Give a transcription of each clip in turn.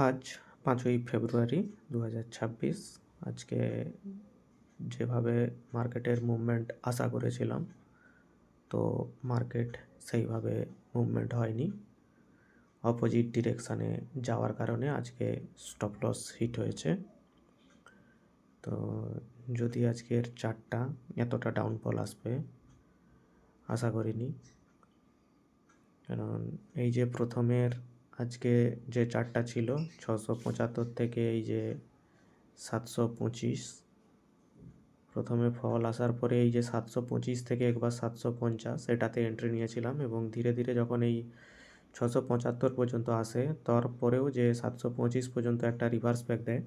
আজ 5ই ফেব্রুয়ারি 2026। আজকে যেভাবে মার্কেটের মুভমেন্ট আশা করেছিলাম, তো মার্কেট সেইভাবে মুভমেন্ট হয়নি। অপোজিট ডিরেকশানে যাওয়ার কারণে আজকে স্টপ লস হিট হয়েছে। তো যদি আজকের চার্টটা এতটা ডাউনফল আসবে আশা করিনি, কারণ এই যে প্রথমের আজকে যে চার্টটা ছিল 675 থেকে এই যে 725, প্রথমে ফল আসার পরে এই যে 725 থেকে একবার 750 এটাতে এন্ট্রি নিয়েছিলাম, এবং ধীরে ধীরে যখন এই 675 পর্যন্ত আসে তারপরেও যে 725 পর্যন্ত একটা রিভার্স ব্যাক দেয়,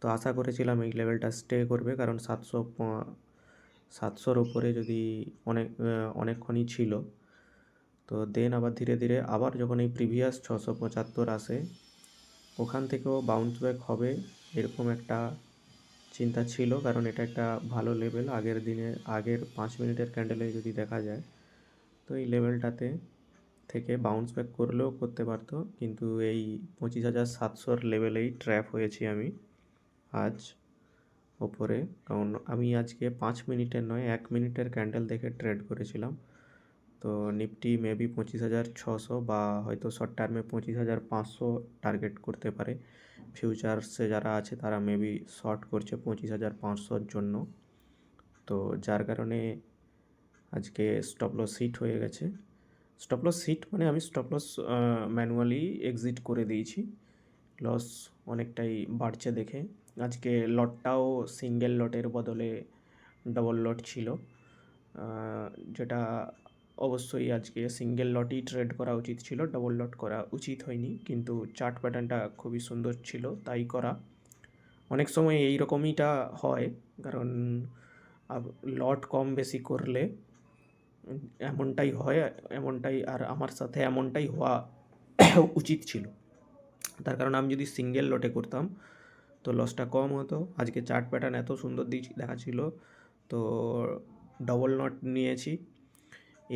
তো আশা করেছিলাম এই লেভেলটা স্টে করবে, কারণ 700-র উপরে যদি অনেকক্ষণই ছিল। তো দেন আবার ধীরে ধীরে আবার যখন এই প্রিভিয়াস 675 আসে, ওখান থেকেও বাউন্স ব্যাক হবে এরকম একটা চিন্তা ছিল, কারণ এটা একটা ভালো লেভেল। আগের 5 মিনিটের ক্যান্ডেলে যদি দেখা যায়, তো এই লেভেলটাতে থেকে বাউন্স ব্যাক করলেও করতে পারতো, কিন্তু এই 25,700-র লেভেলেই ট্র্যাপ হয়েছি আমি আজ ওপরে। কারণ আমি আজকে 5 মিনিটের নয় 1 মিনিটের ক্যান্ডেল দেখে ট্রেড করেছিলাম। তো নিফটি মেবি 25,600 বা হয়তো শর্ট টার্মে 25,500 টার্গেট করতে পারে। ফিউচার্সে যারা আছে তারা মেবি শর্ট করছে 25,500-র জন্য। তো যার কারণে আজকে স্টপ লস হিট হয়ে গেছে। স্টপ লস হিট মানে আমি স্টপ লস ম্যানুয়ালি এক্সিট করে দিয়েছি, লস অনেকটাই বাড়ছে দেখে। আজকে লটটাও সিঙ্গেল লটের বদলে ডবল লট ছিল, যেটা অবশ্যই আজকে সিঙ্গেল লটই ট্রেড করা উচিত ছিল, ডবল লট করা উচিত হয়নি, কিন্তু চার্ট প্যাটার্নটা খুবই সুন্দর ছিল তাই করা। অনেক সময় এই রকমইটা হয়, কারণ লট কম বেশি করলে এমনটাই হয়, আর আমার সাথে এমনটাই হওয়া উচিত ছিল। তার কারণ আমি যদি সিঙ্গেল লটে করতাম তো লসটা কম হতো। আজকে চার্ট প্যাটার্ন এত সুন্দর দেখাচ্ছিল, তো ডবল লট নিয়েছি।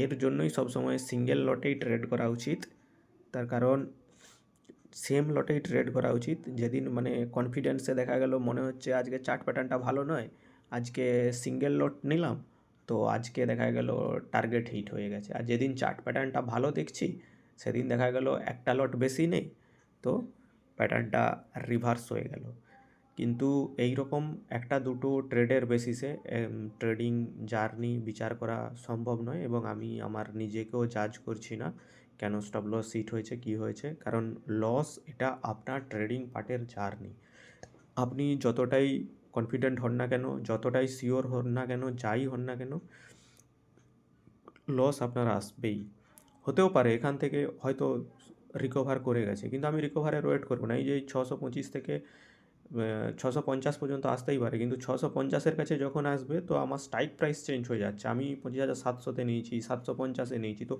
এর জন্যই সবসময় সিঙ্গেল লটেই ট্রেড করা উচিত। তার কারণ সেম লটেই ট্রেড করা উচিত। যেদিন মানে কনফিডেন্সে দেখা গেল মনে হচ্ছে আজকে চার্ট প্যাটার্নটা ভালো নয়, আজকে সিঙ্গেল লট নিলাম, তো আজকে দেখা গেল টার্গেট হিট হয়ে গেছে। আর যেদিন চার্ট প্যাটার্নটা ভালো দেখছি সেদিন দেখা গেল একটা লট বেশি নেই, তো প্যাটার্নটা রিভার্স হয়ে গেল। কিন্তু এই রকম একটা দুটো ট্রেডের বেসিসে ট্রেডিং জার্নি বিচার করা সম্ভব নয়, এবং আমি আমার নিজেকেও জাজ করছি না কেন স্টপ লস হিট হয়েছে কী হয়েছে। কারণ লস এটা আপনার ট্রেডিং পার্টের জার্নি। আপনি যতটাই কনফিডেন্ট হন না কেন, যতটাই শিওর হন না কেন, যাই হন না কেন, লস আপনার আসবেই। হতেও পারে এখান থেকে হয়তো রিকভার করে গেছে, কিন্তু আমি রিকভারের ওয়েট করবো না। এই যে 625 থেকে 650 পর্যন্ত আসতেই পারে, কিন্তু 650-এর কাছে যখন আসবে তো আমার স্ট্রাইক প্রাইস চেঞ্জ হয়ে যাচ্ছে। আমি 25,700-তে নিয়েছি, 750-এ নিয়েছি, তো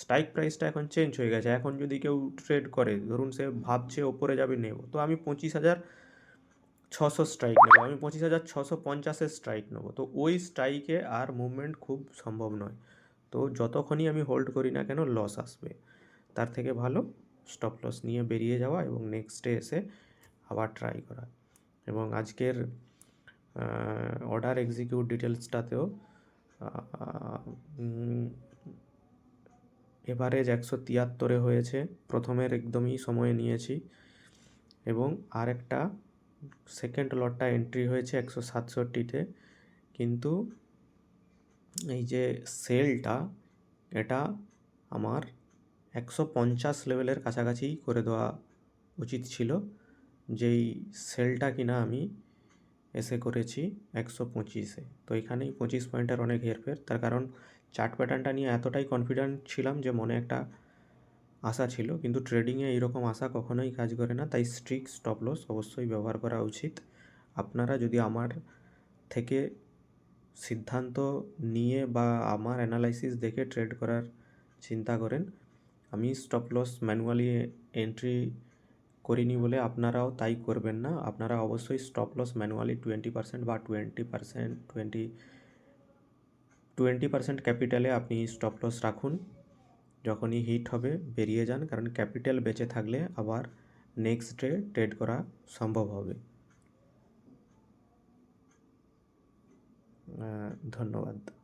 স্ট্রাইক প্রাইসটা এখন চেঞ্জ হয়ে গেছে। এখন যদি কেউ ট্রেড করে, ধরুন সে ভাবছে ওপরে যাবে নেব, তো আমি 25,600 স্ট্রাইক নেবো, আমি 25,650-এর স্ট্রাইক নেবো, তো ওই স্ট্রাইকে আর মুভমেন্ট খুব সম্ভব নয়। তো যতক্ষণই আমি হোল্ড করি না কেন লস আসবে। তার থেকে ভালো স্টপ লস নিয়ে বেরিয়ে যাওয়া এবং নেক্সট ডে এসে আবার ট্রাই করা। এবং আজকের অর্ডার এক্সিকিউট ডিটেলসটাতেও এভারেজ 173-এ হয়েছে, প্রথমের একদমই সময় নিয়েছি, এবং আর একটা সেকেন্ড লটটা এন্ট্রি হয়েছে 167-তে। কিন্তু এই যে সেলটা, এটা আমার 150 লেভেলের কাছাকাছি করে দেওয়া উচিত ছিল, যেই সেলটা কিনা আমি এসে করেছি 125-এ। তো এখানেই 25 পয়েন্টের অনেক হেরফের। তার কারণ চার্ট প্যাটার্নটা নিয়ে এতটাই কনফিডেন্ট ছিলাম যে মনে একটা আশা ছিল, কিন্তু ট্রেডিংয়ে এইরকম আশা কখনোই কাজ করে না। তাই স্ট্রিক্ট স্টপ লস অবশ্যই ব্যবহার করা উচিত। আপনারা যদি আমার থেকে সিদ্ধান্ত নিয়ে বা আমার অ্যানালাইসিস দেখে ট্রেড করার চিন্তা করেন, আমি স্টপ লস ম্যানুয়ালি এন্ট্রি করিনি বলে আপনারাও তাই করবেন না। আপনারা অবশ্যই স্টপ লস ম্যানুয়ালি 20% বা 20% ক্যাপিটালে আপনি স্টপ লস রাখুন। যখনই হিট হবে বেরিয়ে যান, কারণ ক্যাপিটাল বেঁচে থাকলে আবার নেক্সট ডে ট্রেড করা সম্ভব হবে। ধন্যবাদ।